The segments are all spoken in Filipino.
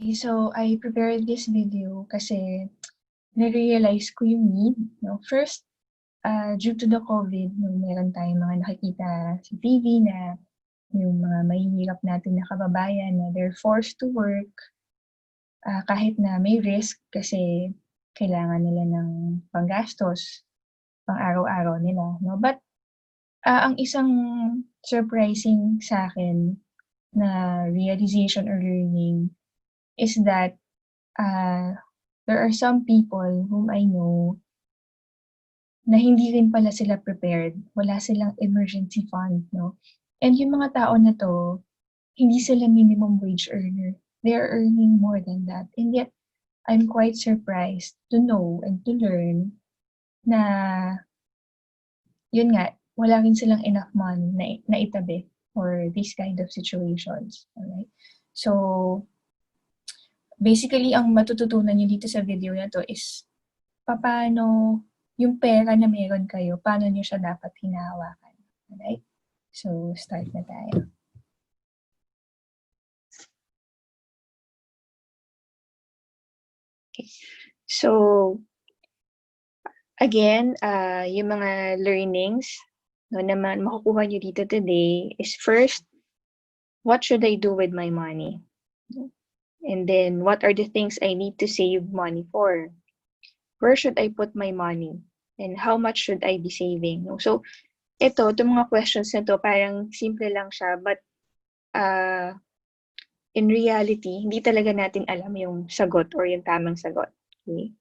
So, I prepared this video kasi na-realize ko yung need, no? First, due to the COVID, meron tayong mga nakikita sa TV na yung mga mahihirap natin na kababayan na they're forced to work kahit na may risk kasi kailangan nila ng panggastos, pang araw-araw nila, no? But ang isang surprising sa akin na realization or learning is that there are some people whom I know na hindi rin pala sila prepared. Wala silang emergency fund, no? And yung mga tao na 'to, hindi sila minimum wage earner. They are earning more than that. And yet, I'm quite surprised to know and to learn na yun nga, wala rin silang enough money na naitabi for these kind of situations, alright? So, basically ang matututunan niyo dito sa video na 'to is papaano yung pera na meron kayo, paano niyo siya dapat hinahawakan, alright? So, start na tayo. Okay. So, again, yung mga learnings no, naman makukuha niyo dito today is first, what should I do with my money? And then, what are the things I need to save money for? Where should I put my money? And how much should I be saving? So, itong mga questions na to, parang simple lang siya, but in reality, hindi talaga natin alam yung sagot or yung tamang sagot. Okay?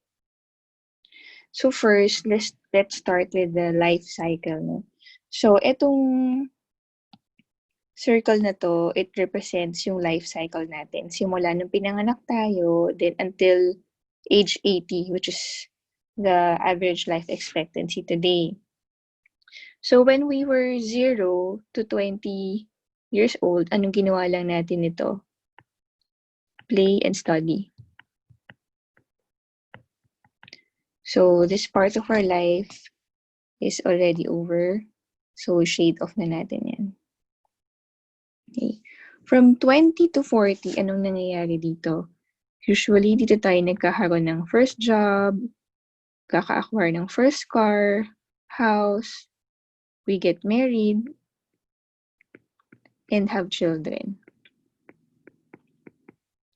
So first, let's start with the life cycle. No? So, itong circle na to, it represents yung life cycle natin. Simula nung pinanganak tayo, then until age 80, which is the average life expectancy today. So when we were 0 to 20 years old, anong ginawa lang natin ito? Play and study. So this part of our life is already over. So shade off na natin yan. Okay. From 20 to 40, anong nangyayari dito? Usually, dito tayo nagkakaroon ng first job, kaka-acquire ng first car, house, we get married, and have children.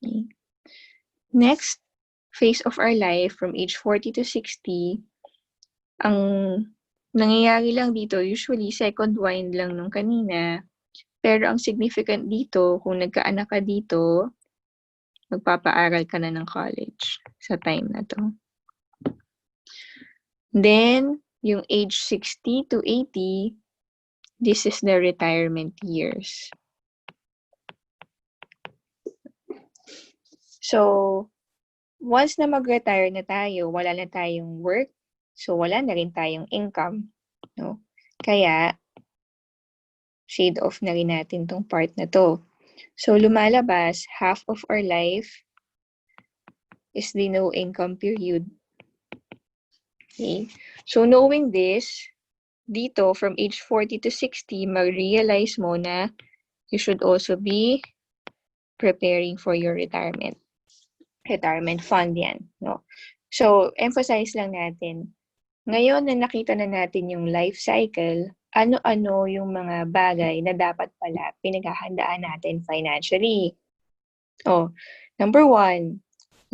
Okay. Next phase of our life, from age 40 to 60, ang nangyayari lang dito, usually second wind lang nung kanina, pero ang significant dito, kung nagkaanak ka dito, magpapaaral ka na ng college sa time na to. Then, yung age 60 to 80, this is the retirement years. So, once na mag-retire na tayo, wala na tayong work, so wala na rin tayong income. No? Kaya, shade off na rin natin tong part na to. So, lumalabas, half of our life is the no income period. Okay? So, knowing this, dito, from age 40 to 60, mag-realize mo na you should also be preparing for your retirement. Retirement fund yan. No? So, emphasize lang natin, ngayon na nakita na natin yung life cycle, ano-ano yung mga bagay na dapat pala pinaghahandaan natin financially. Oh, number 1,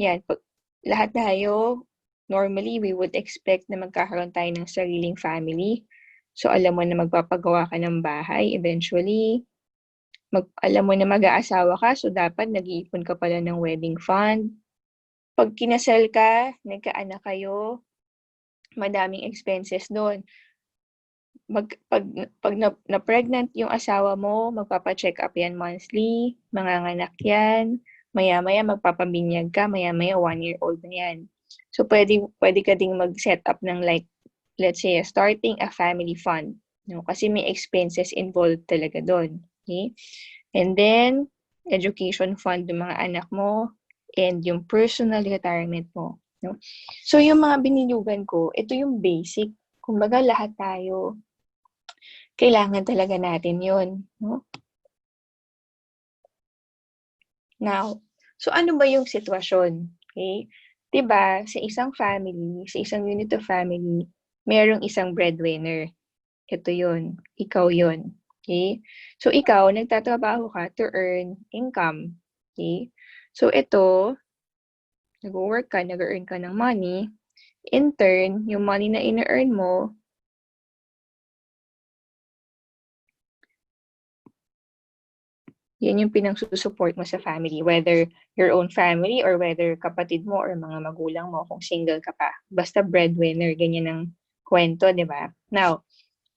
yan, lahat tayo, normally, we would expect na magkakaroon tayo ng sariling family. So, alam mo na magpapagawa ka ng bahay eventually. Alam mo na mag-aasawa ka, so dapat nag-iipon ka pala ng wedding fund. Pag kinasal ka, nagkaanak kayo, madaming expenses doon. Pag na-pregnant yung asawa mo, magpapa-check up yan monthly, manganganak yan, maya-maya magpapabinyag ka, maya-maya 1-year-old na yan. So, pwede ka ding mag-set up ng like, let's say, starting a family fund. No? Kasi may expenses involved talaga doon. Okay? And then, education fund ng mga anak mo, and yung personal retirement mo. No? So, yung mga binilugan ko, ito yung basic. Kumbaga, lahat tayo, kailangan talaga natin yun. No? Now, So, ano ba yung sitwasyon? Okay? Diba, sa isang family, sa isang unit of family, merong isang breadwinner. Ito yun. Ikaw yun. Okay? So, ikaw, nagtatrabaho ka to earn income. Okay? So, ito, nag-work ka, nag-earn ka ng money. In turn, yung money na ina-earn mo, yan yung pinang-support mo sa family, whether your own family or whether kapatid mo or mga magulang mo kung single ka pa. Basta breadwinner, ganyan ang kwento, di ba? Now,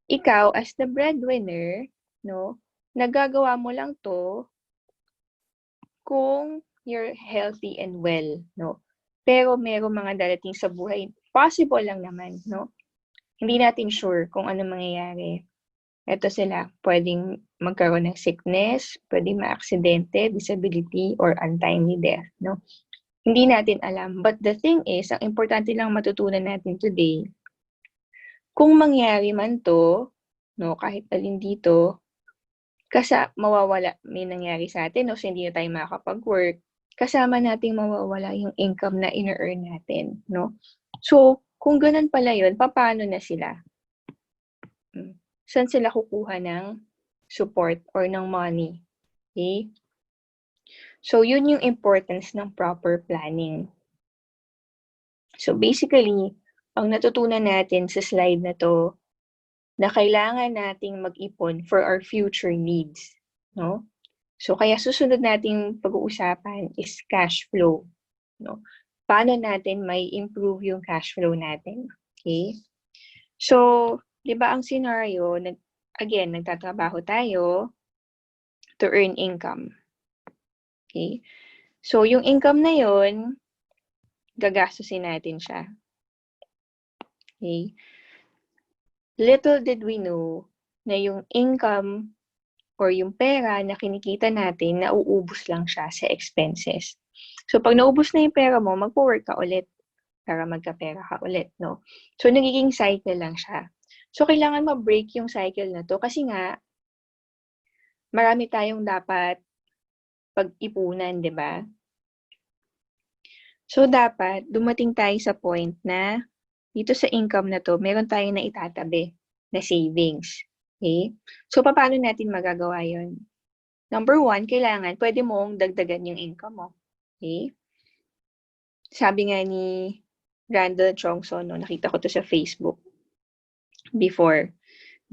ikaw as the breadwinner, no, nagagawa mo lang to kung you're healthy and well, no. Pero merong mga darating sa buhay, possible lang naman, no. Hindi natin sure kung ano mangyayari. Eto sila, pwedeng magkaroon ng sickness, pwedeng maaksidente, disability, or untimely death, no? Hindi natin alam. But the thing is, ang importante lang matutunan natin today, kung mangyari man to, no, kahit alin dito, mawawala, may nangyari sa atin, no, so hindi na tayo makakapag-work, kasama nating mawawala yung income na ina-earn natin, no? So, kung ganun pala yun, paano na sila? Saan sila kukuha ng support or ng money? Okay? So, yun yung importance ng proper planning. So, basically, ang natutunan natin sa slide na to, na kailangan nating mag-ipon for our future needs. No? So, kaya susunod nating pag-uusapan is cash flow. No? Paano natin may improve yung cash flow natin? Okay? So, di ba ang scenario, again, nagtatrabaho tayo to earn income. Okay? So, yung income na yun, gagastusin natin siya. Okay? Little did we know na yung income or yung pera na kinikita natin, nauubos lang siya sa expenses. So, pag naubos na yung pera mo, magpo-work ka ulit para magkapera ka ulit, no? So, nagiging cycle lang siya. So, kailangan ma-break yung cycle na to kasi nga, marami tayong dapat pag-ipunan, di ba? So, dapat dumating tayo sa point na dito sa income na to, meron tayong na itatabi na savings. Okay? So, paano natin magagawa yun? Number one, kailangan, pwede mong dagdagan yung income mo. Okay? Sabi nga ni Randall Chongson, no, nakita ko to sa Facebook before,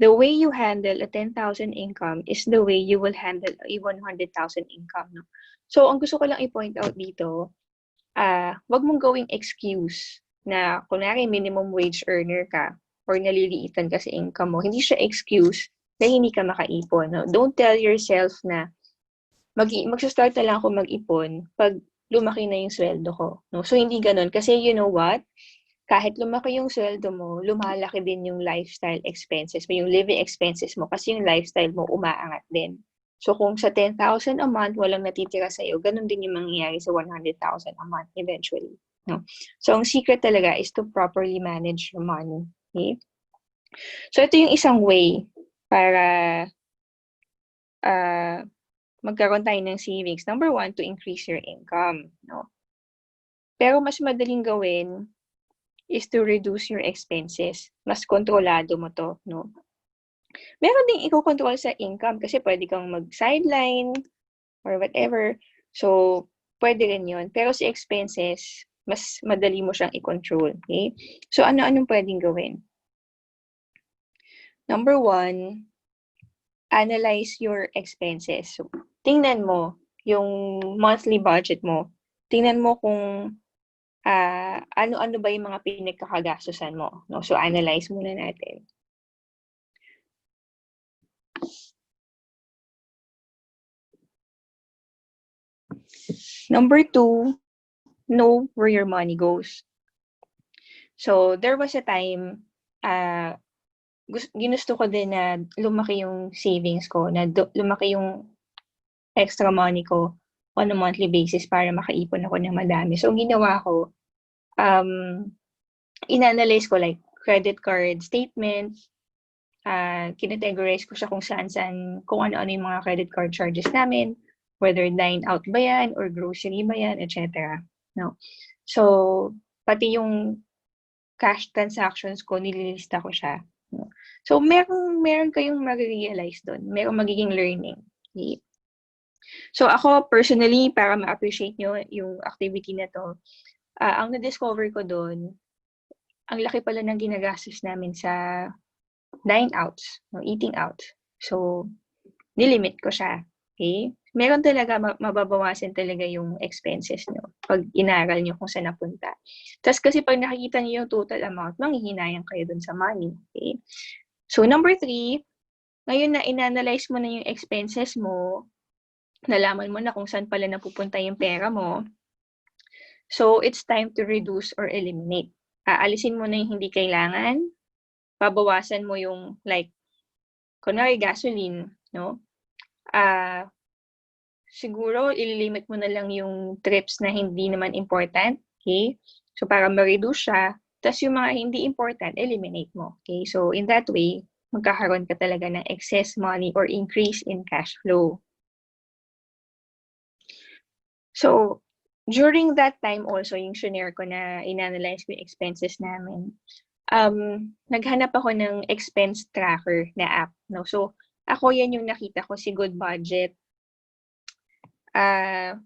the way you handle a 10,000 income is the way you will handle a 100,000 income. No? So, ang gusto ko lang i-point out dito, wag mong gawing excuse na kunwari minimum wage earner ka or naliliitan ka sa income mo. Hindi siya excuse na hindi ka makaipon. No? Don't tell yourself na mag-start na lang ako mag-ipon pag lumaki na yung sweldo ko. No? So, hindi ganun. Kasi you know what? Kahit lumaki yung sweldo mo, lumalaki din yung lifestyle expenses mo, yung living expenses mo, kasi yung lifestyle mo umaangat din. So, kung sa 10,000 a month, walang natitira sa'yo, ganun din yung mangyayari sa 100,000 a month eventually. No? So, ang secret talaga is to properly manage your money. Okay? So, ito yung isang way para magkaroon tayo ng savings. Number one, to increase your income. No? Pero mas madaling gawin is to reduce your expenses. Mas kontrolado mo to, no? Meron ding i-control sa income kasi pwede kang mag-sideline or whatever. So, pwede rin yun. Pero sa expenses, mas madali mo siyang i-control. Okay? So, ano-anong pwedeng gawin? Number one, analyze your expenses. So, tingnan mo yung monthly budget mo. Tingnan mo kung ano-ano ba yung mga pinagkakagastusan mo. No? So, analyze muna natin. Number two, know where your money goes. So, there was a time, ginusto ko din na lumaki yung savings ko, na lumaki yung extra money ko on a monthly basis para makaipon ako ng madami. So, ang ginawa ko, inanalyze ko like credit card statement, kinategorize ko siya kung saan, kung ano-ano yung mga credit card charges namin, whether dine out ba yan or grocery ba yan, etc. No? So, pati yung cash transactions ko, nililista ko siya. No? So, meron kayong mag-realize doon. Meron magiging learning. Okay? So, ako personally, para ma-appreciate nyo yung activity na to, ang na-discover ko doon, ang laki pala ng ginagastos namin sa dine-outs, no, eating out. So, nilimit ko siya. Okay? Meron talaga, mababawasan talaga yung expenses nyo pag inaral nyo kung saan napunta. Tapos kasi pag nakikita nyo yung total amount, manghihinayang kayo dun sa money. Okay? So, number 3, ngayon na inanalyze mo na yung expenses mo, nalaman mo na kung saan pala napupunta yung pera mo, so it's time to reduce or eliminate. Aalisin mo na yung hindi kailangan, babawasan mo yung like, kunwari gasoline, no? Siguro, ililimit mo na lang yung trips na hindi naman important, okay? So, para ma-reduce siya, tas yung mga hindi important, eliminate mo, okay? So, in that way, magkakaroon ka talaga ng excess money or increase in cash flow. So, during that time also, yung shinare ko na inanalyze ko yung expenses namin, naghanap ako ng expense tracker na app, no? So, ako yan yung nakita ko, si Good Budget.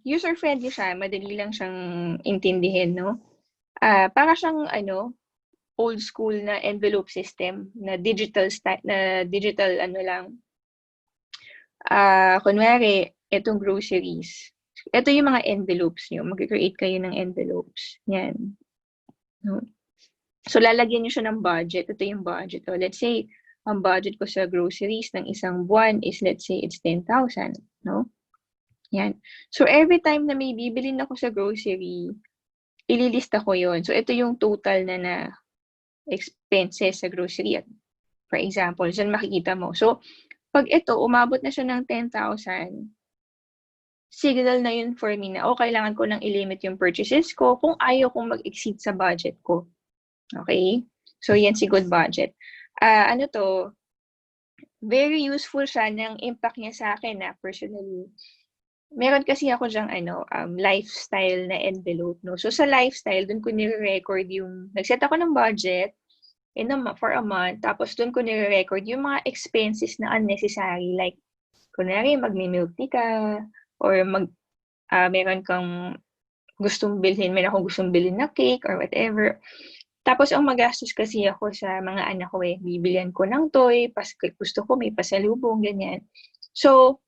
User-friendly siya, madali lang siyang intindihin, no? Para siyang, old school na envelope system, na digital, kunwari, itong groceries. Ito yung mga envelopes nyo. Mag-create kayo ng envelopes. Yan. No? So, lalagyan nyo siya ng budget. Ito yung budget. So, let's say, ang budget ko sa groceries ng isang buwan is, let's say, it's 10,000. No? Yan. So, every time na may bibilin ako sa grocery, ililista ko yon. So, ito yung total na expenses sa grocery. For example, dyan makikita mo. So, pag ito, umabot na siya ng 10,000, signal na yun for me na, kailangan ko nang ilimit yung purchases ko kung ayaw kong mag-exceed sa budget ko. Okay? So, yan si Good Budget. Very useful siya ng impact niya sa akin na personally. Meron kasi ako dyang lifestyle na envelope, no? So, sa lifestyle, dun ko nire-record yung, nag-set ako ng budget for a month, tapos dun ko nire-record yung mga expenses na unnecessary. Like, kunwari, magmi-milk tea ka, or meron kang meron akong gustong bilhin na cake, or whatever. Tapos, ang magastos kasi ako sa mga anak ko bibilihan ko ng toy, gusto ko may pasalubong, ganyan. So,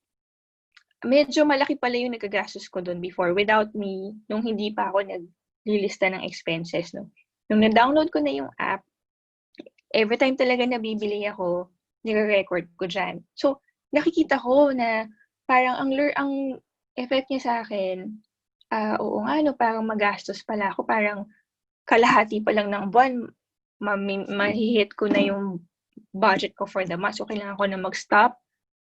medyo malaki pala yung nagagastos ko doon before without me, nung hindi pa ako naglilista ng expenses. No? Nung na-download ko na yung app, every time talaga na bibili ako, nire-record ko dyan. So, nakikita ko na parang ang effect niya sa akin, oo nga, parang magastos pala ako. Parang kalahati pa lang ng buwan, mahihit ko na yung budget ko for the month. So, kailangan ko na mag-stop,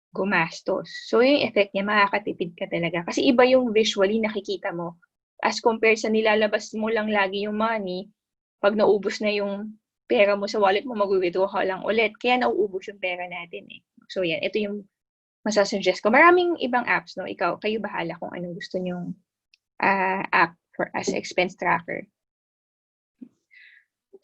gumastos. So, yung effect niya, makakatipid ka talaga. Kasi iba yung visually nakikita mo. As compared sa nilalabas mo lang lagi yung money, pag naubos na yung pera mo sa wallet mo, mag-withdraw ka lang ulit. Kaya nauubos yung pera natin eh. So, yan. Ito yung masasuggest ko. Maraming ibang apps, no? Kayo bahala kung anong gusto nyong app as expense tracker.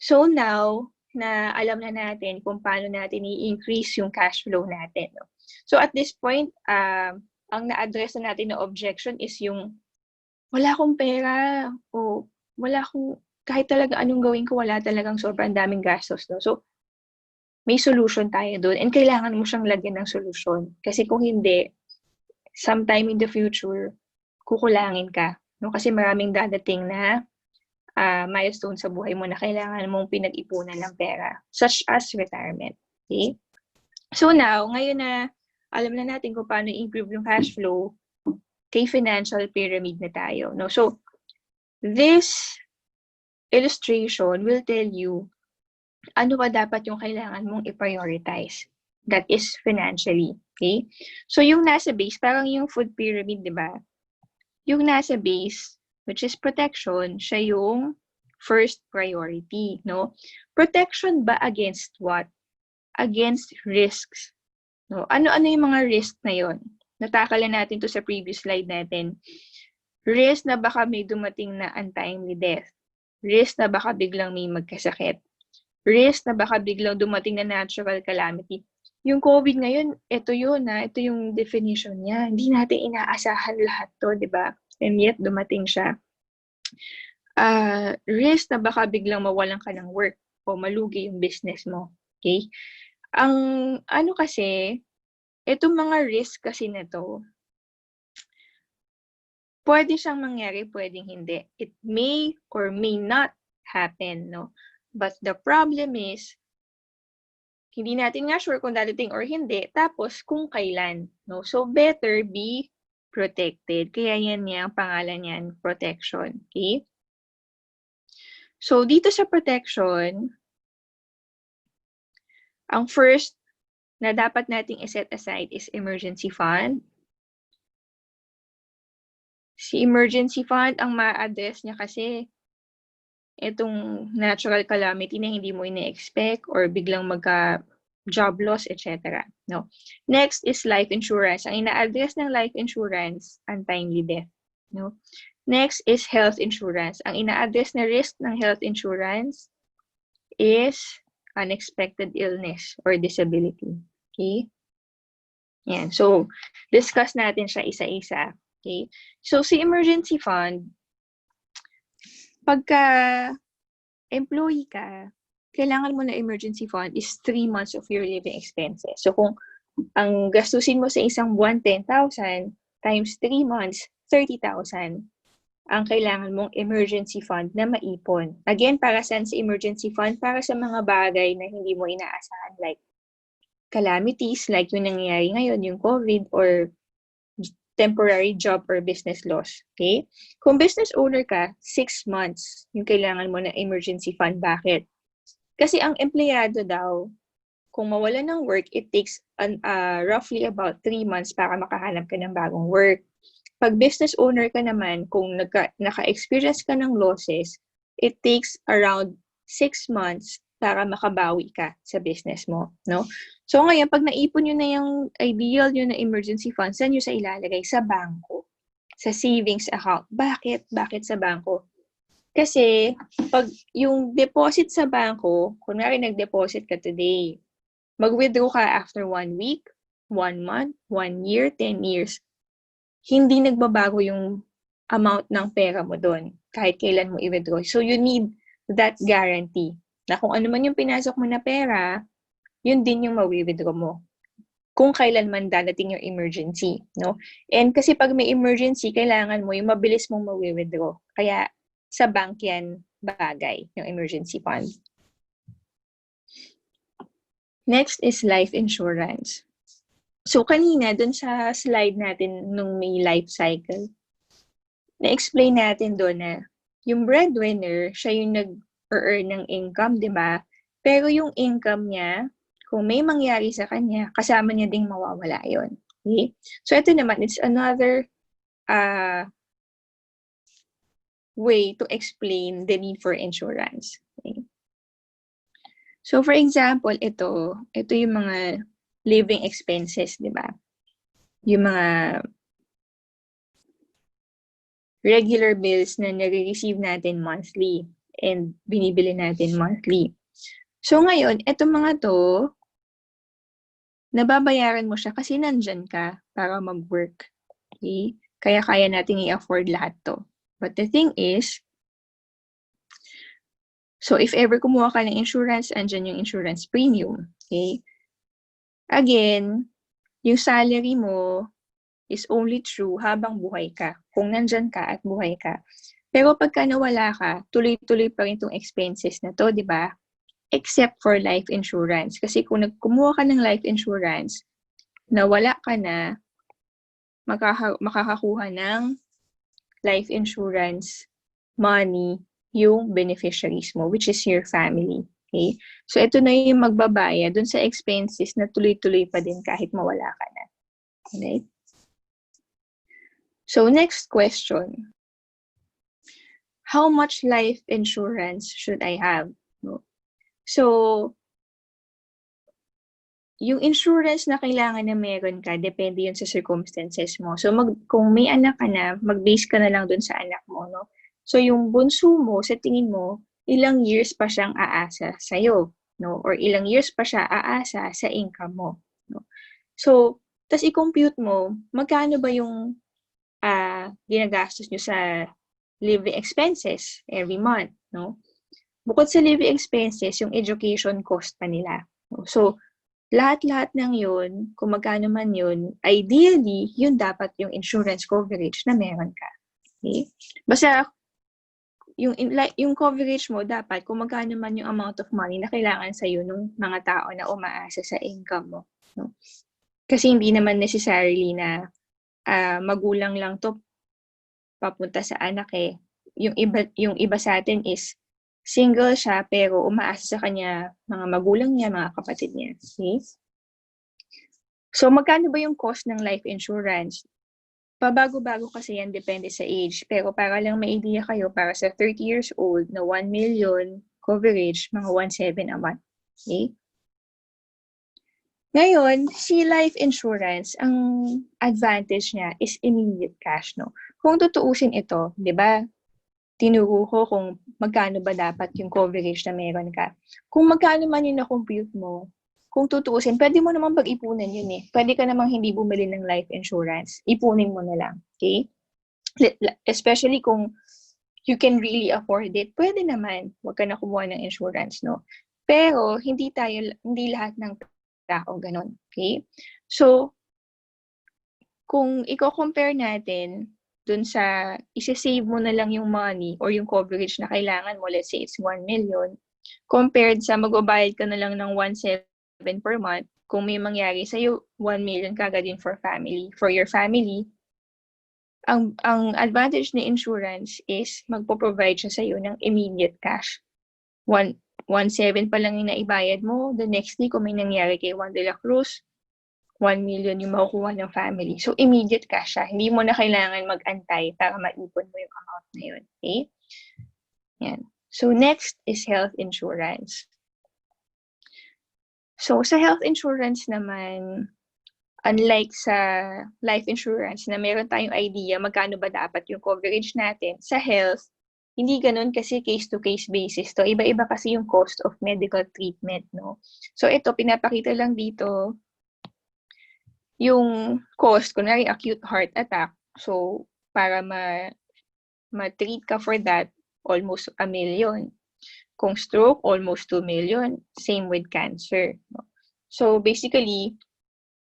So, now, na alam na natin kung paano natin i-increase yung cash flow natin. No? So, at this point, ang na-address na natin na objection is yung wala akong pera o wala akong, kahit talaga anong gawin ko, wala talagang sobrang daming gastos. No? So, may solution tayo doon and kailangan mo siyang lagyan ng solusyon. Kasi kung hindi, sometime in the future, kukulangin ka. No? Kasi maraming dadating na milestone sa buhay mo na kailangan mong pinag-ipunan ng pera, such as retirement. Okay? So now, ngayon na alam na natin kung paano i-improve yung cash flow, kay financial pyramid na tayo. No? So, this illustration will tell you ano ba dapat yung kailangan mong i-prioritize. That is financially. Okay? So, yung nasa base, parang yung food pyramid, di ba? Yung nasa base, which is protection, siya yung first priority, no? Protection ba against what? Against risks. No? Ano-ano yung mga risk na yon? natakalan natin to sa previous slide natin. Risk na baka may dumating na untimely death. Risk na baka biglang may magkasakit. Risk na baka biglang dumating na natural calamity. Yung COVID ngayon, ito yun ito yung definition niya. Hindi natin inaasahan lahat to, di ba? And yet, dumating siya. Risk na baka biglang mawalan ka ng work o malugi yung business mo. Okay? Ang ano kasi, itong mga risk kasi na to, pwede siyang mangyari, pwedeng hindi. It may or may not happen, no? But the problem is, hindi natin nga sure kung dadating or hindi, tapos kung kailan, no? So, better be protected. Kaya yan niya, ang pangalan niyan, protection. Okay? So, dito sa protection, ang first na dapat nating iset aside is emergency fund. Si emergency fund, ang ma-address niya kasi itong natural calamity na hindi mo ina-expect or biglang job loss, etc. No. Next is life insurance. Ang ina-address ng life insurance, untimely death. No. Next is health insurance. Ang ina-address na risk ng health insurance is unexpected illness or disability. Okay? Yan. So, discuss natin siya isa-isa. Okay? So, si emergency fund, pagka employee ka, kailangan mo na emergency fund is 3 months of your living expenses. So, kung ang gastusin mo sa isang buwan, 10,000 times 3 months, 30,000 ang kailangan mong emergency fund na maipon. Again, para saan sa emergency fund? Para sa mga bagay na hindi mo inaasahan, like calamities, like yung nangyayari ngayon, yung COVID, or temporary job or business loss. Okay? Kung business owner ka, 6 months yung kailangan mo na emergency fund. Bakit? Kasi ang empleyado daw, kung mawala ng work, it takes roughly about 3 months para makahanap ka ng bagong work. Pag business owner ka naman, kung naka-experience ka ng losses, it takes around 6 months para makabawi ka sa business mo, no? So ngayon, pag naipon nyo na yung ideal nyo na emergency fund, saan nyo sa ilalagay? Sa bangko, sa savings account. Bakit? Bakit sa bangko? Kasi pag yung deposit sa bangko, kunwari nag-deposit ka today, mag-withdraw ka after 1 week, 1 month, 1 year, 10 years. Hindi nagbabago yung amount ng pera mo doon kahit kailan mo i-withdraw. So you need that guarantee na kung ano man yung pinasok mo na pera, yun din yung mawi-withdraw mo. Kung kailan man dadating yung emergency, no? And kasi pag may emergency, kailangan mo yung mabilis mong mawi-withdraw. Kaya sa bank yan bagay, yung emergency fund. Next is life insurance. So, kanina, dun sa slide natin nung may life cycle, na-explain natin doon na yung breadwinner, siya yung nag-earn ng income, di ba? Pero yung income niya, kung may mangyari sa kanya, kasama niya ding mawawala yon. Okay? So, ito naman, it's another way to explain the need for insurance. Okay? So, for example, ito yung mga living expenses, di ba? Yung mga regular bills na nare-receive natin monthly and binibili natin monthly. So ngayon, eto mga to, nababayaran mo siya kasi nandyan ka para mag-work. Okay? Kaya kaya natin i-afford lahat to. But the thing is, so if ever kumuha ka ng insurance, andyan yung insurance premium. Okay? Again, yung salary mo is only true habang buhay ka. Kung nandyan ka at buhay ka. Pero pagka nawala ka, tuloy-tuloy pa rin itong expenses na to, di ba? Except for life insurance. Kasi kung kumuha ka ng life insurance, nawala ka na, makakakuha ng life insurance money yung beneficiaries mo, which is your family. Okay? So, ito na yung magbabaya dun sa expenses na tuloy-tuloy pa din kahit mawala ka na. Okay? So, next question. How much life insurance should I have? No? So, yung insurance na kailangan na meron ka, depende yun sa circumstances mo. So, kung may anak ka na, mag-base ka na lang dun sa anak mo, no? So, yung bunso mo, sa tingin mo, ilang years pa siyang aasa sa'yo, no? Or ilang years pa siya aasa sa income mo, no? So, tas i-compute mo, magkano ba yung ginagastos nyo sa living expenses every month, no? Bukod sa living expenses, yung education cost pa nila. No? So, lahat-lahat ng yun, kung magkano man yun, ideally, yun dapat yung insurance coverage na meron ka. Okay? Basta, yung coverage mo dapat, kung magkano man yung amount of money na kailangan sa'yo ng mga tao na umaasa sa income mo. No? Kasi hindi naman necessarily na magulang lang to papunta sa anak eh. Yung iba sa atin is single siya pero umaasa sa kanya mga magulang niya, mga kapatid niya. Okay? So magkano ba yung cost ng life insurance? Pabago-bago kasi yan, depende sa age. Pero para lang may idea kayo, para sa 30 years old na 1 million coverage, mga 1.7 a month. Okay? Ngayon, si life insurance, ang advantage niya is immediate cash, no? Kung tutuusin ito, di ba? Tinuro ko kung magkano ba dapat yung coverage na meron ka. Kung magkano man yung na-compute mo, kung tutuusin, pwede mo naman pag-ipunan yun eh. Pwede ka namang hindi bumili ng life insurance. Ipunin mo na lang. Okay? Especially kung you can really afford it, pwede naman. Huwag ka na kumuha ng insurance, no? Pero, hindi lahat ng tao ganun. Okay? So, kung i-compare natin dun sa isa-save mo na lang yung money or yung coverage na kailangan mo, let's say it's 1 million, compared sa magbabayad ka na lang ng 1.7 per month, kung may mangyari sa'yo, 1 million kagad din for your family, ang advantage ni insurance is magpo-provide siya sa'yo ng immediate cash. 1.7 pa lang yung naibayad mo, the next day kung may nangyari kay Juan de la Cruz, 1 million yung makukuha ng family. So, immediate cash siya. Hindi mo na kailangan mag-antay para maipon mo yung amount na yun. Okay? Yan. So, next is health insurance. So, sa health insurance naman, unlike sa life insurance na meron tayong idea magkano ba dapat yung coverage natin, sa health, hindi ganun kasi case-to-case basis to. Iba-iba kasi yung cost of medical treatment, no? So, ito, pinapakita lang dito yung cost, kunwari acute heart attack, so para ma-treat ka for that, almost 1 million. Kung stroke, almost 2 million. Same with cancer. No? So basically,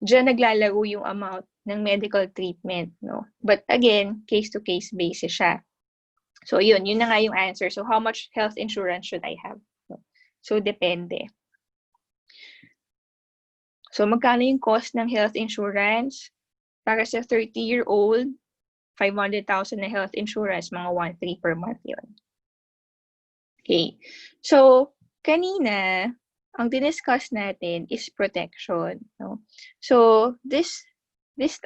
dyan naglalaro yung amount ng medical treatment. No? But again, case-to-case basis siya. So yun na nga yung answer. So how much health insurance should I have? No? So depende. So, magkano yung cost ng health insurance? Para sa 30-year-old, 500,000 na health insurance, mga 1.3 per month yun. Okay. So, kanina, ang diniscuss natin is protection. No? So,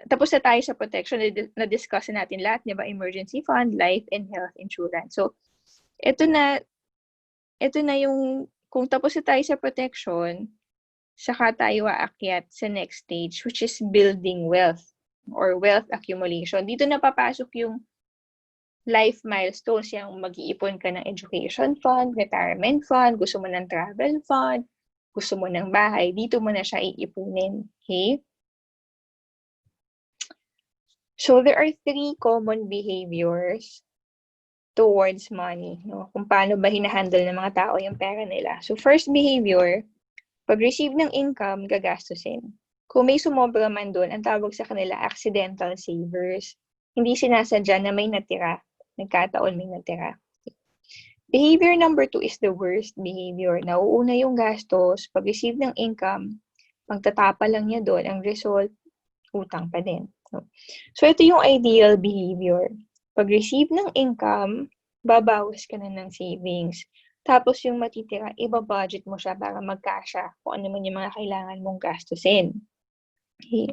tapos na tayo sa protection, na-discuss natin lahat, di ba? Emergency fund, life, and health insurance. So, ito na yung, kung tapos na tayo sa protection, saka tayo aakyat sa next stage, which is building wealth or wealth accumulation. Dito na papasok yung life milestones, yung mag-iipon ka ng education fund, retirement fund, gusto mo ng travel fund, gusto mo ng bahay, dito mo na siya iipunin. Okay? So, there are 3 common behaviors towards money. No? Kung paano ba hinahandle ng mga tao yung pera nila. So, first behavior, pag-receive ng income, gagastusin. Kung may sumobra man doon, ang tawag sa kanila accidental savers. Hindi sinasadya na may natira. Nagkataon may natira. Behavior number 2 is the worst behavior. Nauuna yung gastos, pag-receive ng income, pagtatapa lang niya doon, ang result, utang pa din. So, ito yung ideal behavior. Pag-receive ng income, babawas ka na ng savings. Tapos yung matitira, iba-budget mo siya para magkasya kung ano man yung mga kailangan mong gastusin. Okay.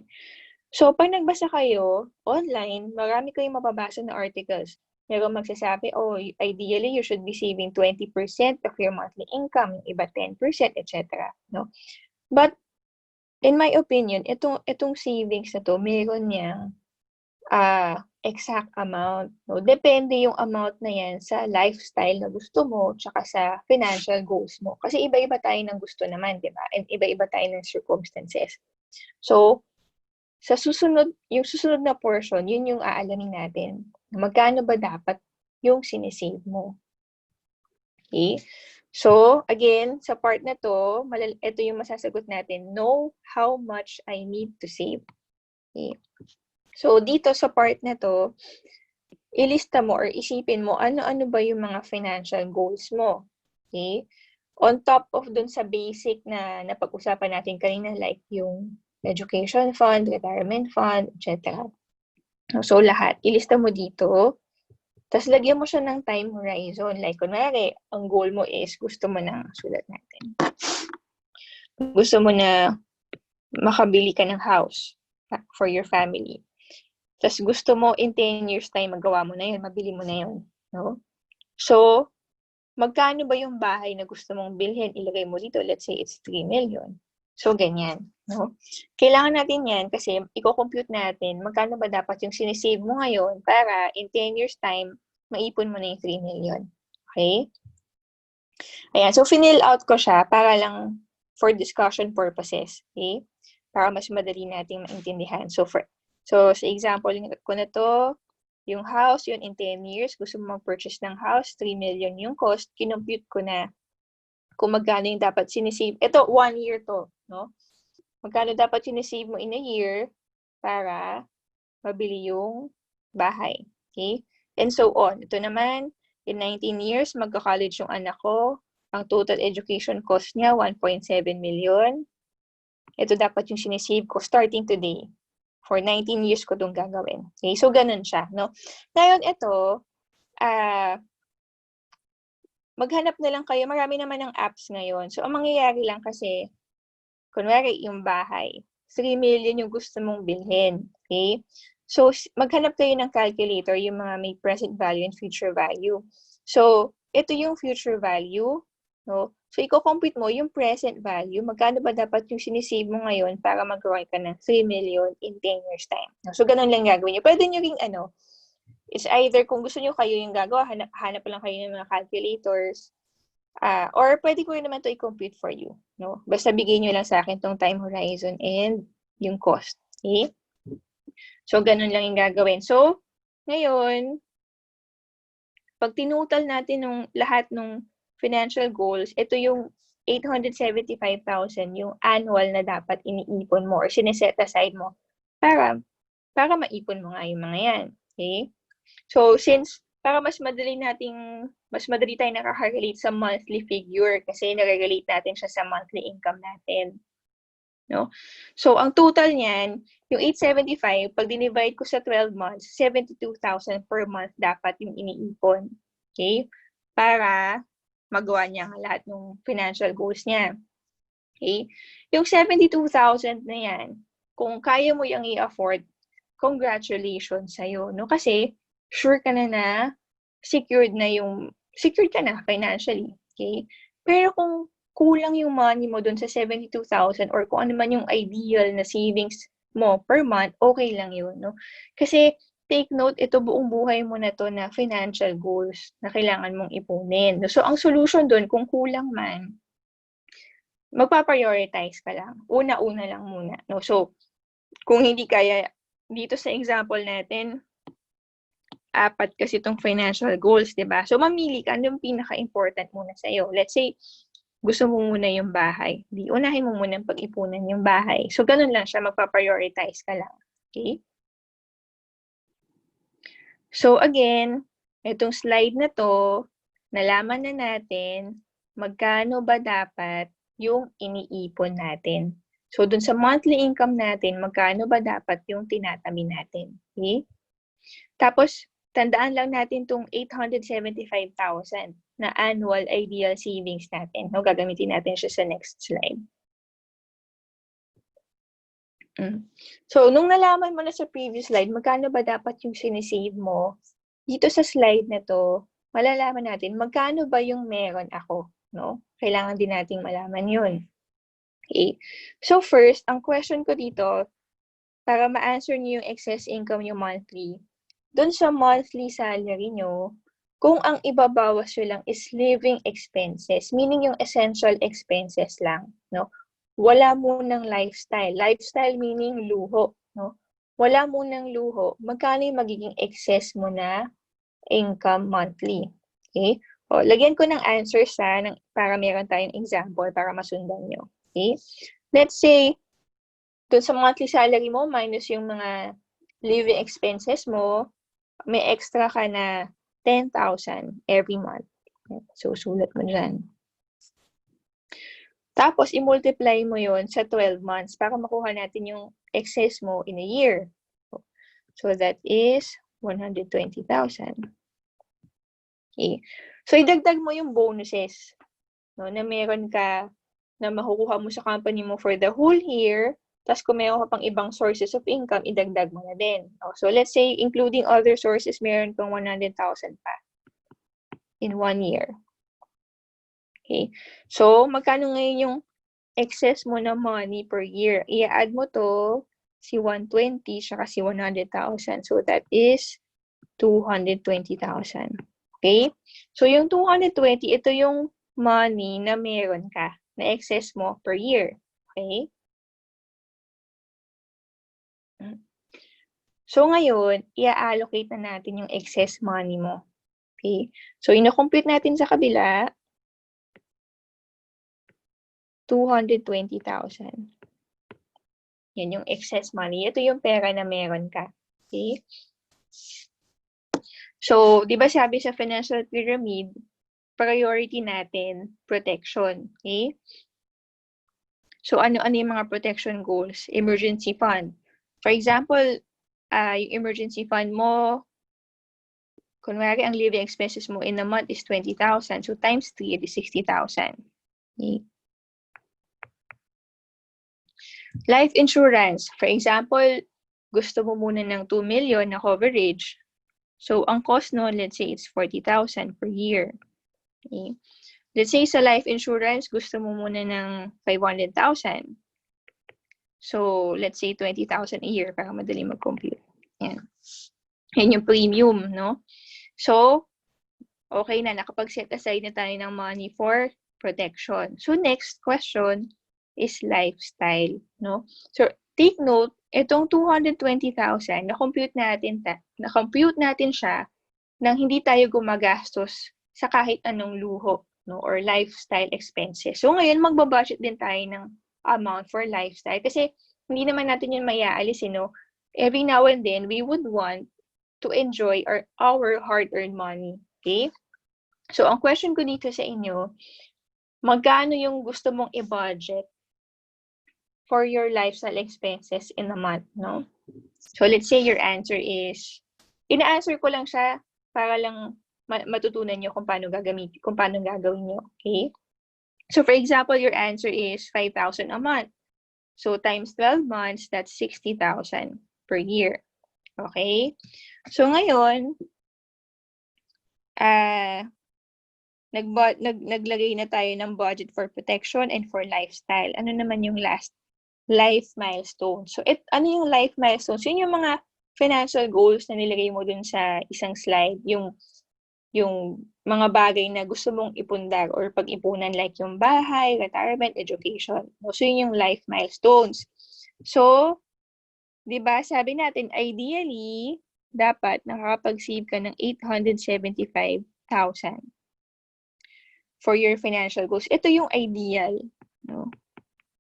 So, pag nagbasa kayo online, marami kayong mababasa na articles. Meron magsasabi, ideally, you should be saving 20% of your monthly income, iba 10%, etc. No? But, in my opinion, itong savings na 'to meron niyang, exact amount, 'no. Depende yung amount na 'yan sa lifestyle na gusto mo tsaka sa financial goals mo. Kasi iba-iba tayo ng gusto naman, 'di ba, and iba-iba tayo ng circumstances. So, yung susunod na portion, yun yung aalamin natin, magkano ba dapat yung sine-save mo, okey? So, again, sa part na 'to, ito yung masasagot natin, know how much I need to save, okey? So, dito sa part na 'to, ilista mo or isipin mo ano-ano ba yung mga financial goals mo, okey? On top of dun sa basic na napag-usapan natin kanina like yung education fund, retirement fund, et cetera. So, lahat ilista mo dito, ta's lagyan mo siya ng time horizon. Like kunwari, ang goal mo is gusto mo ng sulat natin. Gusto mo na makabili ka ng house for your family. Ta's gusto mo in 10 years time magawa mo na yun, mabili mo na yun, 'no? So, magkano ba yung bahay na gusto mong bilhin? Ilagay mo dito, let's say it's 3 million. So, ganyan, 'no? Kailangan natin 'yan kasi iko-compute natin magkano ba dapat yung sine-save mo ngayon para in 10 years time maipon mo na yung 3 million. Okay? Ayan, so fill out ko siya para lang for discussion purposes, okay? Para mas madali nating maintindihan. So sa example ko na 'to, yung house, yun in 10 years, gusto mo mag-purchase ng house, 3 million yung cost, kinompute ko na kung magkano yung dapat sinisave. Ito, 1 year to, no? Magkano dapat sinisave mo in a year para mabili yung bahay, okay? And so on. Ito naman, in 19 years, magka-college yung anak ko. Ang total education cost niya, 1.7 million. Ito dapat yung sinisave ko starting today. For 19 years ko itong gagawin. Okay? So, ganun siya, no? Ngayon, ito, maghanap na lang kayo. Marami naman ng apps ngayon. So, ang mangyayari lang kasi, kunwari, yung bahay, 3 million yung gusto mong bilhin. Okay? So, maghanap kayo ng calculator, yung mga may present value and future value. So, ito yung future value, no? So, i-compute mo yung present value, magkano ba dapat yung sinisave mo ngayon para mag-grow ka ng 3 million in 10 years time. So, ganun lang gagawin nyo. Pwede nyo ring is either kung gusto nyo kayo yung gagawa, hanap lang kayo ng mga calculators, or pwede ko rin naman to i-compute for you, no? Basta bigay nyo lang sa akin tong time horizon and yung cost, okay? So, ganun lang yung gagawin. So, ngayon, pag tinutal natin lahat ng financial goals, ito yung 875,000 yung annual na dapat iniipon mo or sineset aside mo para maipon mo nga yung mga yan, okay? So, para mas madali tayong nakaka-relate sa monthly figure kasi nare-relate natin siya sa monthly income natin. No? So, ang total niyan, yung 875, pag dinivide ko sa 12 months, 72,000 per month dapat yung iniipon. Okay? Para magawa niya ang lahat ng financial goals niya. Okay? Yung 72,000 na yan, kung kaya mo yung i-afford, congratulations sa'yo, no? Kasi, sure ka na secured ka na financially, okay? Pero kung kulang yung money mo dun sa 72,000 or kung ano man yung ideal na savings mo per month, okay lang yun, no? Kasi, take note, ito buong buhay mo na to na financial goals na kailangan mong ipunin. So, ang solution dun, kung kulang man, magpa-prioritize ka lang. Una-una lang muna, no? So, kung hindi kaya, dito sa example natin, 4 kasi itong financial goals, di ba? So, mamili ka, ano yung pinaka-important muna sa'yo? Let's say, gusto mo muna yung bahay. Di, unahin mo muna pag-ipunan yung bahay. So, ganun lang siya, magpa-prioritize ka lang. Okay? So, again, itong slide na to, nalaman na natin magkano ba dapat yung iniipon natin. So, dun sa monthly income natin, magkano ba dapat yung tinatabi natin? Okay? Tapos, tandaan lang natin itong 875,000 na annual ideal savings natin. No? Gagamitin natin siya sa next slide. So, nung nalaman mo na sa previous slide, magkano ba dapat yung sinisave mo, dito sa slide na to, malalaman natin magkano ba yung meron ako, no? Kailangan din nating malaman yun. Okay. So first, ang question ko dito, para ma-answer niyo yung excess income niyo monthly, dun sa monthly salary niyo, kung ang ibabawas nyo lang is living expenses, meaning yung essential expenses lang, no? Wala munang lifestyle. Lifestyle meaning luho, no? Wala munang luho, magkano yung magiging excess mo na income monthly? Okay? O, lagyan ko ng answers para meron tayong example para masundan nyo. Okay? Let's say, dun sa monthly salary mo, minus yung mga living expenses mo, may extra ka na 10,000 every month. So, sulat mo dyan. Tapos, i-multiply mo yon sa 12 months para makuha natin yung excess mo in a year. So, that is 120,000. Okay. So, idagdag mo yung bonuses, no, na meron ka na makukuha mo sa company mo for the whole year. Tapos, kung meron ka pang ibang sources of income, idagdag mo na din. So, let's say, including other sources, meron kang 100,000 pa in 1 year. Okay. So, magkano ngayon yung excess mo na money per year? I-add mo to si 120 saka si 100,000. So, that is 220,000. Okay? So, yung 220, ito yung money na meron ka, na excess mo per year. Okay? So, ngayon, i-allocate na natin yung excess money mo. Okay? So, ino-compute natin sa kabila, 220,000. Yan yung excess money. Ito yung pera na meron ka. Okay? So, di ba sabi sa financial pyramid, priority natin, protection. Okay? So, ano-ano yung mga protection goals? Emergency fund. For example, yung emergency fund mo, kunwari, ang living expenses mo in a month is 20,000. So, times 3, it is 60,000. Okay? Life insurance. For example, gusto mo muna ng 2 million na coverage. So, ang cost no, let's say it's 40,000 per year. Okay? Let's say sa life insurance, gusto mo muna ng 500,000. So, let's say 20,000 a year para madali mag-compute. Yan. Yan yung premium, no? So, okay na, nakapag-set aside na tayo ng money for protection. So, next question is lifestyle, no? So, take note, itong 220,000, na-compute natin siya nang hindi tayo gumagastos sa kahit anong luho, no, or lifestyle expenses. So, ngayon, magbabudget din tayo ng amount for lifestyle kasi hindi naman natin yun maiaalis, no? Every now and then, we would want to enjoy our hard-earned money, okay? So, ang question ko dito sa inyo, magkano yung gusto mong i-budget for your lifestyle expenses in a month, no? So, let's say your answer is, ina-answer ko lang siya para lang matutunan nyo kung paano gagawin nyo, okay? So, for example, your answer is 5,000 a month. So, times 12 months, that's 60,000 per year. Okay? So, ngayon, naglagay na tayo ng budget for protection and for lifestyle. Ano naman yung last? Life milestone. So, ano yung life milestones? Yun yung mga financial goals na nilagay mo dun sa isang slide. Yung mga bagay na gusto mong ipundar or pag-ipunan like yung bahay, retirement, education. So, yun yung life milestones. So, di ba, sabi natin, ideally, dapat nakakapag-save ka ng 875,000 for your financial goals. Ito yung ideal, no?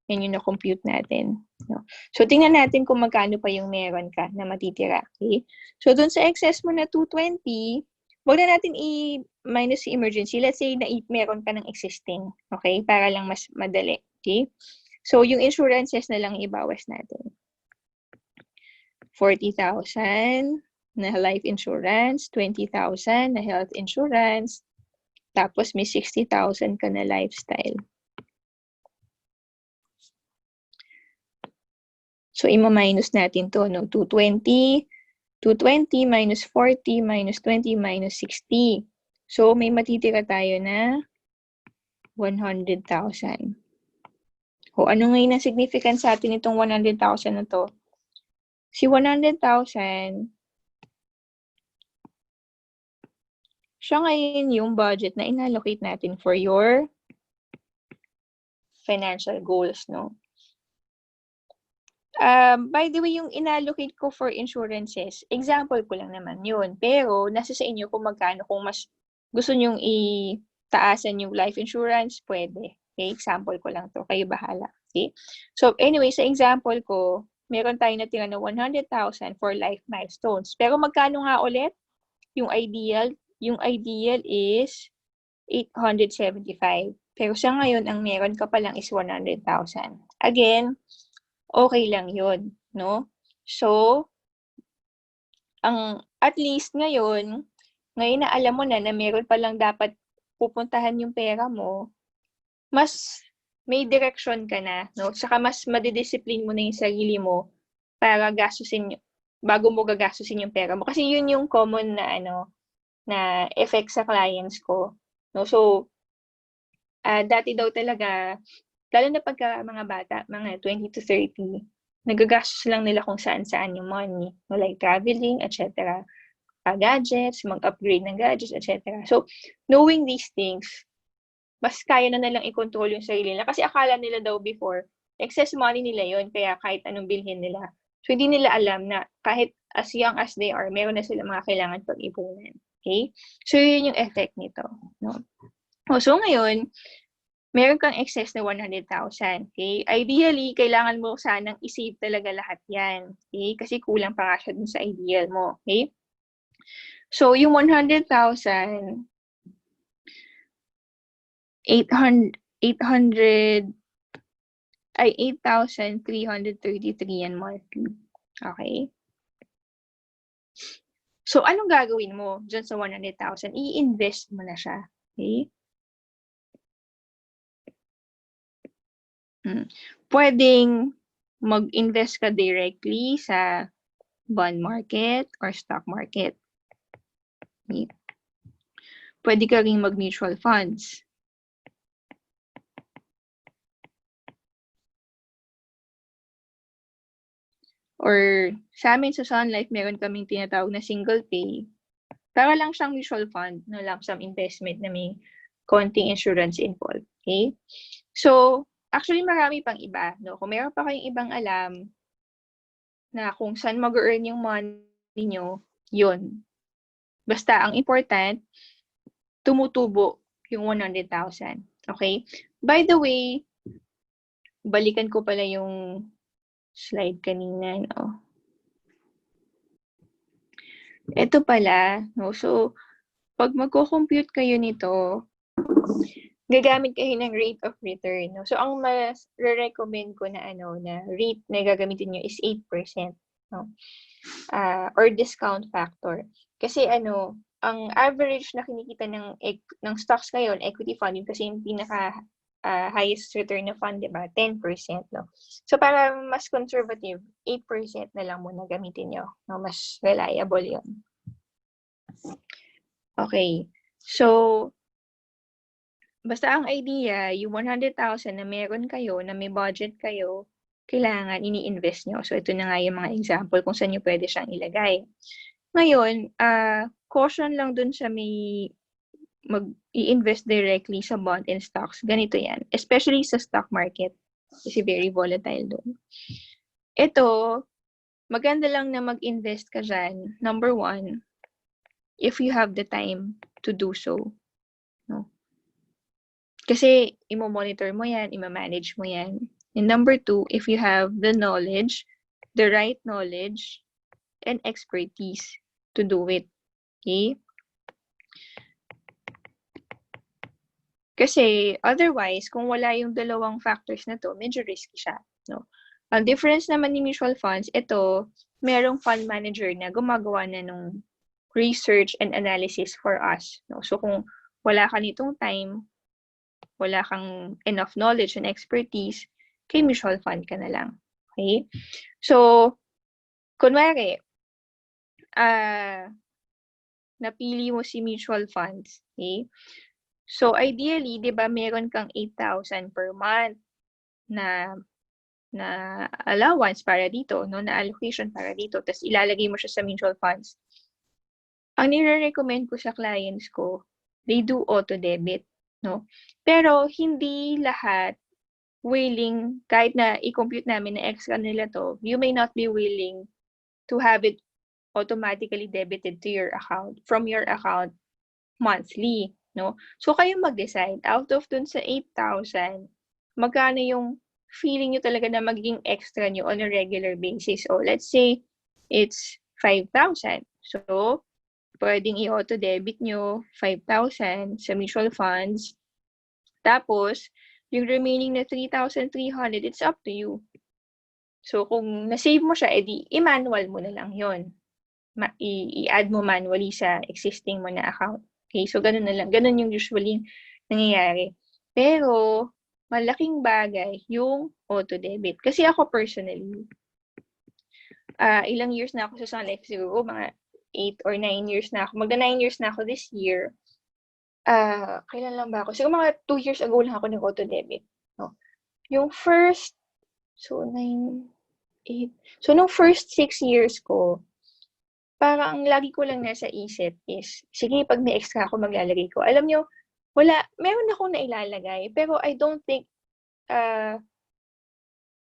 Yan yung na-compute natin. No? So, tingnan natin kung magkano pa yung meron ka na matitira. Okay? So, dun sa excess mo na 220, wag na natin i-minus si emergency. Let's say na meron ka ng existing. Okay? Para lang mas madali. Okay? So, yung insurances na lang ibawas natin. 40,000 na life insurance, 20,000 na health insurance, tapos may 60,000 ka na lifestyle. So, ima-minus natin to, no? 220 minus 40 minus 20 minus 60. So, may matitira tayo na 100,000. O ano ngayon ang significance sa atin itong 100,000 na to? Si 100,000, siya ngayon yung budget na inallocate natin for your financial goals, no? By the way, yung inallocate ko for insurances, example ko lang naman yun. Pero, nasa sa inyo kung magkano. Kung mas gusto nyong itaasan yung life insurance, pwede. Okay, example ko lang to. Kayo bahala. Okay? So, anyway, sa example ko, meron tayong natira na 100,000 for life milestones. Pero magkano nga ulit? Yung ideal is 875. Pero sa ngayon, ang meron ka pa lang is 100,000. Again, okay lang yun, no? So, at least ngayon na alam mo na meron pa lang dapat pupuntahan yung pera mo, mas may direction ka na, no? Saka mas madidiscipline mo na yung sarili mo para bago mo gagastusin yung pera mo. Kasi yun yung common na effect sa clients ko, no? So, dati daw talaga, lalo na pagka mga bata, mga 20 to 30, nagagastos lang nila kung saan-saan yung money, no? Like traveling, etc. Gadgets, mag-upgrade ng gadgets, etc. So, knowing these things, mas kaya na nilang i-control yung sarili nila. Kasi akala nila daw before, excess money nila yon kaya kahit anong bilhin nila. So, hindi nila alam na kahit as young as they are, meron na sila mga kailangan pag-ipunan. Okay? So, yun yung effect nito. No? So, ngayon, meron kang excess na 100,000. Okay? Ideally, kailangan mo sanang i-save talaga lahat yan. Okay? Kasi kulang pa nga siya dun sa ideal mo. Okay? So, yung 100,000, 8,333 yan monthly. Okay? So, anong gagawin mo dyan sa 100,000? I-invest mo na siya. Okay? Pwedeng mag-invest ka directly sa bond market or stock market. Okay? Pwede ka rin mag-mutual funds. Or sa amin sa Sun Life, meron kaming tinatawag na single pay. Para lang siyang mutual fund, no, lump sum investment na may konting insurance involved. Okay? So, actually marami pang iba. No? Kung meron pa kayong ibang alam na kung saan mag-earn yung money nyo, yun. Basta, ang important, tumutubo yung 100,000. Okay? By the way, balikan ko pala yung slide kanina, no? Ito pala, no? So, pag magko-compute kayo nito, gagamit kayo ng rate of return, no? So, ang mas re-recommend ko na na rate na gagamitin nyo is 8%, no? Or discount factor. Kasi ang average na kinikita ng stocks ngayon, equity fund, yun kasi yung pinaka highest return na fund, diba? 10%, no? So, para mas conservative, 8% na lang muna gamitin nyo. No? Mas reliable yun. Okay. So, basta ang idea, yung 100,000 na meron kayo, na may budget kayo, kailangan ini-invest nyo. So, ito na nga yung mga example kung saan nyo pwede siyang ilagay. Ngayon, caution lang dun sa may mag-i-invest directly sa bond and stocks. Ganito yan. Especially sa stock market. Kasi very volatile doon. Ito, maganda lang na mag-invest ka dyan. Number one, if you have the time to do so. No? Kasi, imo-monitor mo yan, ima-manage mo yan. And number two, if you have the knowledge, the right knowledge, and expertise to do it. Okay? Kasi, otherwise, kung wala yung dalawang factors na to, medyo risky siya. No? Ang difference naman ni mutual funds, ito, merong fund manager na gumagawa na nung research and analysis for us. No? So, kung wala ka nitong time, wala kang enough knowledge and expertise, kay mutual fund ka na lang. Okay? So, kunwari, napili mo si mutual funds. Okay? So, ideally, di ba, meron kang 8,000 per month. na allowance para dito, no, na allocation para dito, tapos ilalagay mo siya sa mutual funds. Ang nire-recommend ko sa clients ko, they do auto-debit, no? Pero hindi lahat willing, kahit na i-compute namin na extra nila to, you may not be willing to have it automatically debited to your account, from your account monthly, no? So, kayo mag-decide, out of dun sa 8,000, magkano yung feeling nyo talaga na magiging extra nyo on a regular basis. O, let's say, it's 5,000. So, pwedeng i-auto-debit nyo 5,000 sa mutual funds. Tapos, yung remaining na 3,300, it's up to you. So, kung na-save mo siya, edi i-manual mo na lang yon. I-add mo manually sa existing mo na account. Okay, so ganun na lang. Ganun yung usually nangyayari. Pero, malaking bagay yung auto-debit. Kasi ako personally, ilang years na ako sa Sun Life, siguro mga 8 or 9 years na ako. Magda 9 years na ako this year. Kailan lang ba ako? Siguro mga 2 years ago lang ako nag-auto-debit. No? Yung first, so 9, 8. So, nung first 6 years ko, parang lagi ko lang nasa isip is, sige, pag may extra ako, maglalagay ko. Alam nyo, meron akong nailalagay, pero I don't think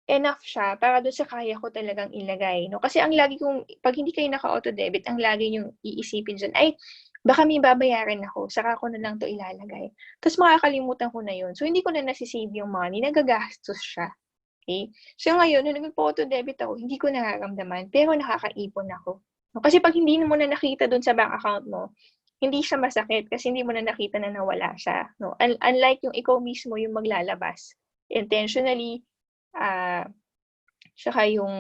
enough siya para doon sa kaya ko talagang ilagay. No? Kasi ang lagi kong, pag hindi kayo naka-auto-debit, ang lagi yung iisipin dyan, ay, baka may babayaran ako, saka ko na lang to ilalagay. Tapos makakalimutan ko na yun. So, hindi ko na nasisave yung money, nagagastos siya. Okay? So, ngayon, nung nag-auto-debit ako, hindi ko nararamdaman, pero nakakaipon ako. No? Kasi pag hindi mo na nakita doon sa bank account mo, hindi siya masakit kasi hindi mo na nakita na nawala siya. No? Unlike yung ikaw mismo yung maglalabas intentionally, saka yung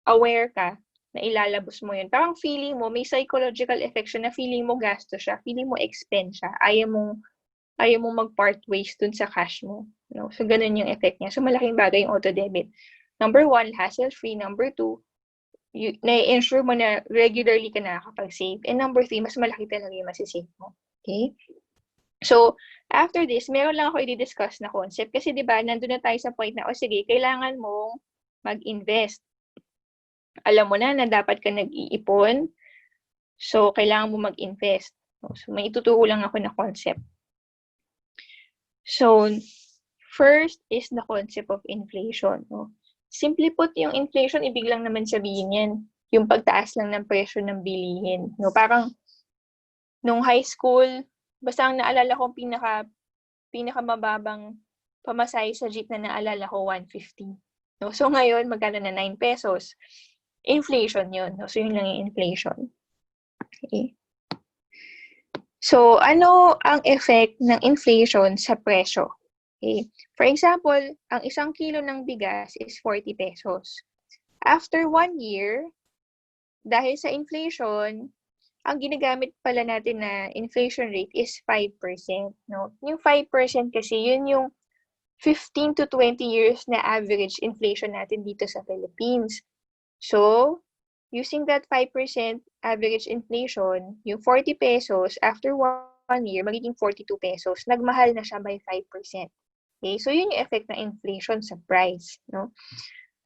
aware ka na ilalabas mo yun. Parang feeling mo, may psychological effect siya na feeling mo gasto siya, feeling mo expense siya, ayaw mo mag-part ways dun sa cash mo. No? So, ganun yung effect niya. So, malaking bagay yung auto-debit. Number 1, hassle-free. Number 2, na-ensure mo na regularly ka nakakapag-save. And number 3, mas malaki talaga yung masisave mo. Okay? So, after this, meron lang ako i-discuss na concept. Kasi, di ba, nandun na tayo sa point na, sige, kailangan mong mag-invest. Alam mo na dapat ka nag-iipon. So, kailangan mo mag-invest. So, may ituturo lang ako na concept. So, first is the concept of inflation. No? Simply put, yung inflation, ibig lang naman sabihin yan, yung pagtaas lang ng presyo ng bilihin. No? Parang, nung high school, basta ang naalala ko, pinakamababang pamasahe sa jeep na naalala ko, 150. No? So, ngayon, magkano na 9 pesos. Inflation yun. No? So, yun lang yung inflation. Okay. So, ano ang effect ng inflation sa presyo? Okay. For example, ang 1 kilo ng bigas is 40 pesos. After 1 year, dahil sa inflation, ang ginagamit pala natin na inflation rate is 5%. No? Yung 5% kasi, yun yung 15 to 20 years na average inflation natin dito sa Philippines. So, using that 5% average inflation, yung 40 pesos, after 1 year, magiging 42 pesos. Nagmahal na siya by 5%. Okay? So, yun yung effect ng inflation sa price. No?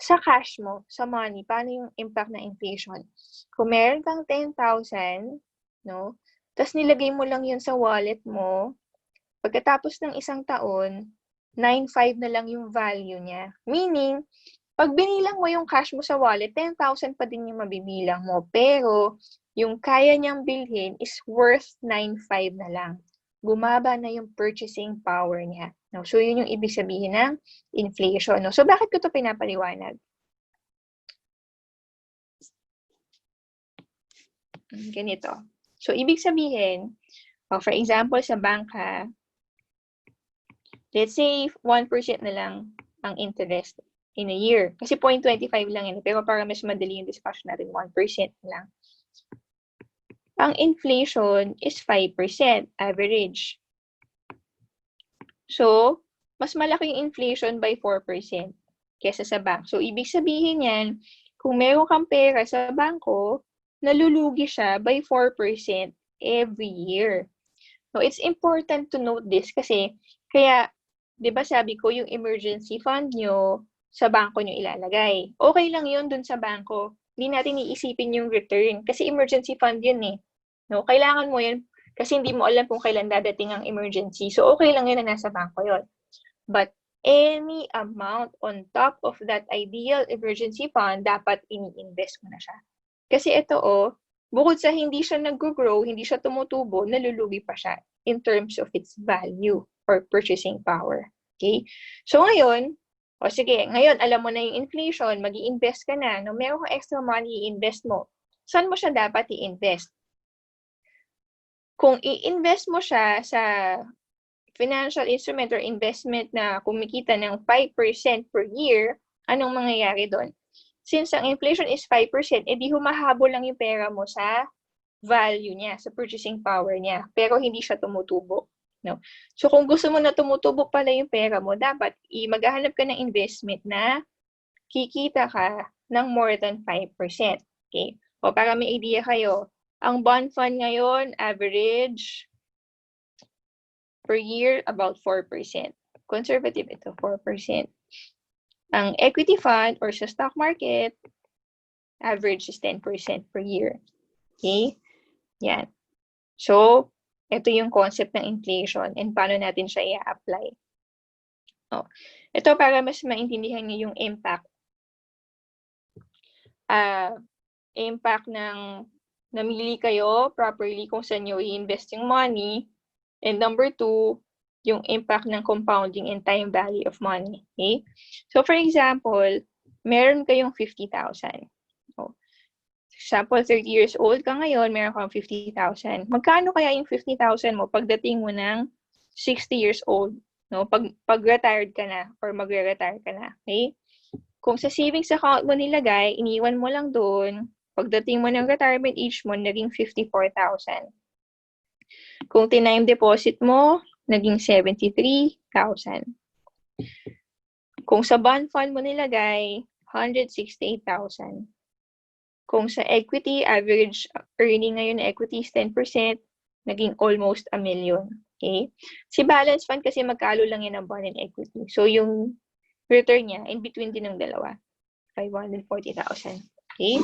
Sa cash mo, sa money, paano yung impact ng inflation? Kung meron kang 10,000, no? Tapos nilagay mo lang yun sa wallet mo, pagkatapos ng 1 taon, 9,500 na lang yung value niya. Meaning, pag binilang mo yung cash mo sa wallet, 10,000 pa din yung mabibilang mo. Pero, yung kaya niyang bilhin is worth 9,500 na lang. Gumaba na yung purchasing power niya. No? So, yun yung ibig sabihin ng inflation. No? So, bakit ko ito pinapaliwanag? Ganito. So, ibig sabihin, for example, sa bangka, let's say 1% na lang ang interest in a year. Kasi 0.25 lang yun. Pero para mas madali yung discussion natin, 1% lang. Ang inflation is 5% average. So, mas malaki yung inflation by 4% kesa sa bank. So, ibig sabihin yan, kung meron kang pera sa bangko, nalulugi siya by 4% every year. So, it's important to note this kasi kaya 'di ba sabi ko yung emergency fund nyo, sa bangko nyo ilalagay. Okay lang yun dun sa bangko. Hindi natin iisipin yung return kasi emergency fund yun eh. No? Kailangan mo yun kasi hindi mo alam kung kailan dadating ang emergency. So, okay lang yun na nasa bangko yun. But any amount on top of that ideal emergency fund, dapat ini-invest mo na siya. Kasi ito bukod sa hindi siya nag-grow, hindi siya tumutubo, nalulugi pa siya in terms of its value or purchasing power. Okay? So ngayon, sige, ngayon alam mo na yung inflation, mag-i-invest ka na, no, meron kang extra money, i-invest mo. Saan mo siya dapat i-invest? Kung i-invest mo siya sa financial instrument or investment na kumikita ng 5% per year, anong mangyayari doon? Since ang inflation is 5%, edi humahabol lang yung pera mo sa value niya, sa purchasing power niya, pero hindi siya tumutubo. No? So kung gusto mo na tumutubo pala yung pera mo, dapat maghahanap ka ng investment na kikita ka ng more than 5%. Okay? O para may idea kayo, ang bond fund ngayon, average per year, about 4%. Conservative ito, 4%. Ang equity fund or sa stock market, average is 10% per year. Okay? Yan. So, ito yung concept ng inflation and paano natin siya i-apply. Ito para mas maintindihan niyo yung impact. Impact ng namili kayo properly kung saan nyo i-invest yung money. And number 2, yung impact ng compounding and time value of money. Okay? So, for example, meron kayong 50,000. Example, 30 years old ka ngayon, meron kang 50,000. Magkano kaya yung 50,000 mo pagdating mo ng 60 years old? No? Pag-retired ka na or magre-retire ka na. Okay? Kung sa savings account mo nilagay, iniwan mo lang doon, pagdating mo ng retirement age mo, naging 54,000. Kung tinime deposit mo, naging 73,000. Kung sa bond fund mo nilagay, 168,000. Kung sa equity, average earning ngayon na equity is 10%, naging almost 1 million. Okay? Si balance fund kasi magkalo lang yan ang bond and equity. So, yung return niya, in between din ng dalawa, 540,000. Okay?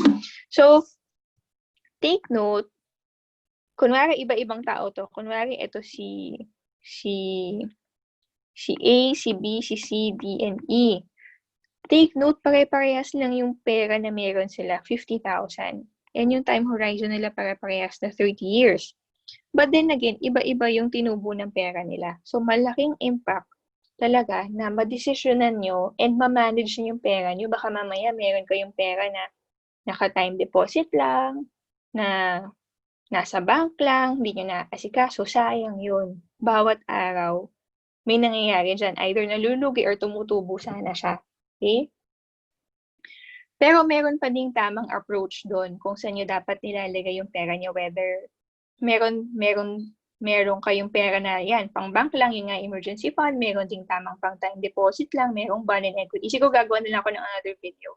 So, take note, kunwari iba-ibang tao to. Kunwari ito si A, si B, si C, D, and E. Take note, pare-parehas lang yung pera na meron sila, 50,000. And yung time horizon nila pare-parehas na 30 years. But then again, iba-iba yung tinubo ng pera nila. So, malaking impact talaga na madesisyonan nyo and ma-manage nyo yung pera nyo. Baka mamaya meron kayong pera na naka-time deposit lang, na nasa bank lang, hindi nyo na-asikaso, sayang yun. Bawat araw, may nangyayari dyan. Either nalulugi or tumutubo sana siya. Okay? Pero meron pa ding tamang approach doon kung saan nyo dapat nilalagay yung pera nyo, whether meron kayong pera na yan, pang bank lang, yung nga emergency fund, meron ding tamang pang time deposit lang, merong bond and equity. Siguro gagawa na lang ako ng another video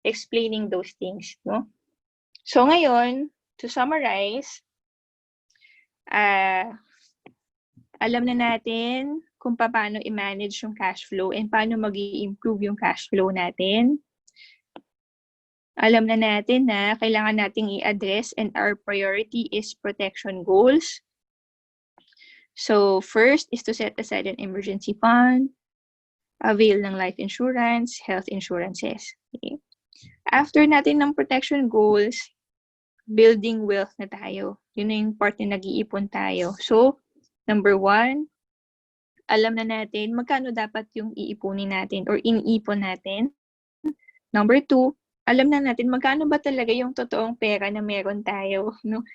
explaining those things, no? So ngayon, to summarize, alam na natin kung paano i-manage yung cash flow and paano mag-i-improve yung cash flow natin. Alam na natin na kailangan nating i-address and our priority is protection goals. So first is to set aside an emergency fund, avail ng life insurance, health insurances. Okay. After natin ng protection goals, building wealth na tayo. Yun na yung part na nag-iipon tayo. So, number 1, alam na natin magkano dapat yung iipunin natin or iniipon natin. Number 2, alam na natin magkano ba talaga yung totoong pera na meron tayo. No?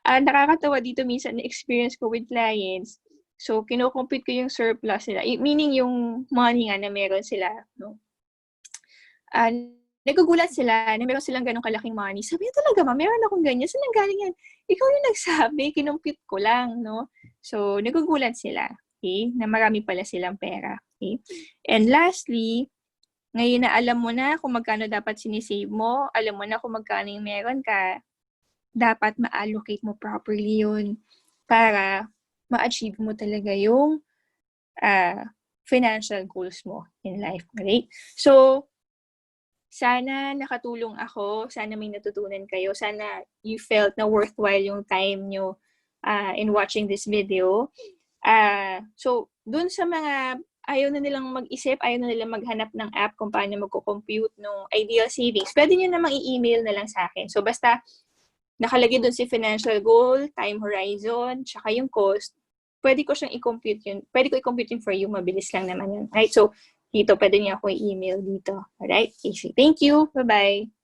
Nakakatawa dito minsan na-experience ko with clients. So, kino-compute ko yung surplus nila. Meaning yung money nga na meron sila. No? Nagugulat sila na meron silang ganong kalaking money. Sabi niya talaga, ma, meron akong ganyan. Saan nanggaling yan? Ikaw yung nagsabi, kinumpute ko lang, no? So, nagugulat sila, okay? Na marami pala silang pera, okay? And lastly, ngayon na alam mo na kung magkano dapat sinisave mo, alam mo na kung magkano yung meron ka, dapat ma-allocate mo properly yun para ma-achieve mo talaga yung financial goals mo in life, right? So, sana nakatulong ako, sana may natutunan kayo, sana you felt na worthwhile yung time nyo in watching this video. So, dun sa mga ayaw na nilang mag-isip, ayaw na nilang maghanap ng app kung paano magko-compute ng ideal savings, pwede nyo namang i-email na lang sa akin. So, basta nakalagay dun si financial goal, time horizon, tsaka yung cost, pwede ko siyang i-compute yun. Pwede ko i-compute yun for you. Mabilis lang naman yun. Right? So, dito, pwede niyo ako i-email dito. Alright? Easy. Thank you. Bye-bye.